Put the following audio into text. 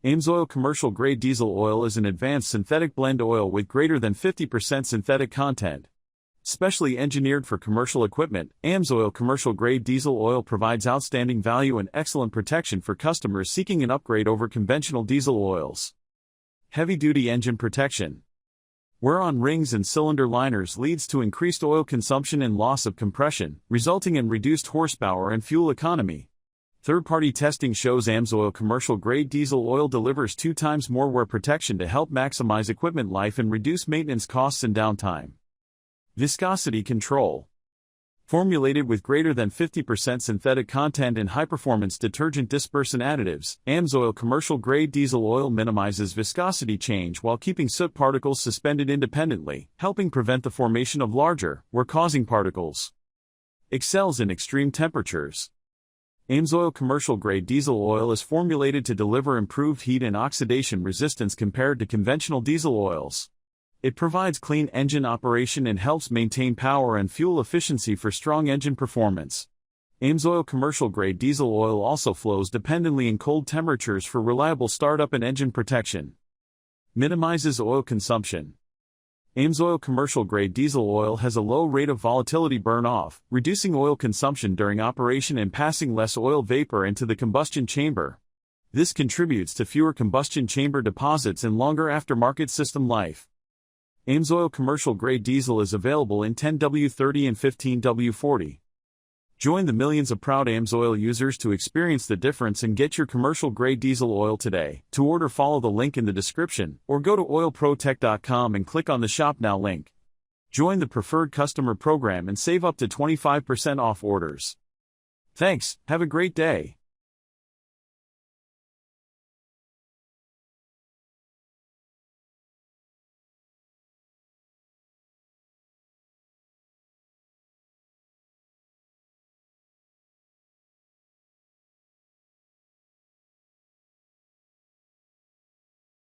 AMSOIL Commercial-Grade Diesel Oil is an advanced synthetic blend oil with greater than 50% synthetic content. Specially engineered for commercial equipment, AMSOIL Commercial-Grade Diesel Oil provides outstanding value and excellent protection for customers seeking an upgrade over conventional diesel oils. Heavy-duty engine protection. Wear on rings and cylinder liners leads to increased oil consumption and loss of compression, resulting in reduced horsepower and fuel economy. Third-party testing shows AMSOIL Commercial-Grade Diesel Oil delivers 2 times more wear protection to help maximize equipment life and reduce maintenance costs and downtime. Viscosity Control. Formulated with greater than 50% synthetic content and high-performance detergent-dispersant additives, AMSOIL Commercial-Grade Diesel Oil minimizes viscosity change while keeping soot particles suspended independently, helping prevent the formation of larger, wear-causing particles. Excels in extreme temperatures. AMSOIL Commercial-Grade Diesel Oil is formulated to deliver improved heat and oxidation resistance compared to conventional diesel oils. It provides clean engine operation and helps maintain power and fuel efficiency for strong engine performance. AMSOIL Commercial-Grade Diesel Oil also flows dependently in cold temperatures for reliable startup and engine protection. Minimizes oil consumption. AMSOIL Commercial-Grade Diesel Oil has a low rate of volatility burn-off, reducing oil consumption during operation and passing less oil vapor into the combustion chamber. This contributes to fewer combustion chamber deposits and longer aftermarket system life. AMSOIL Commercial-Grade Diesel is available in 10W30 and 15W40. Join the millions of proud AMSOIL users to experience the difference and get your commercial-grade diesel oil today. To order, follow the link in the description, or go to OILPROTECH.com and click on the Shop Now link. Join the Preferred Customer program and save up to 25% off orders. Thanks, have a great day.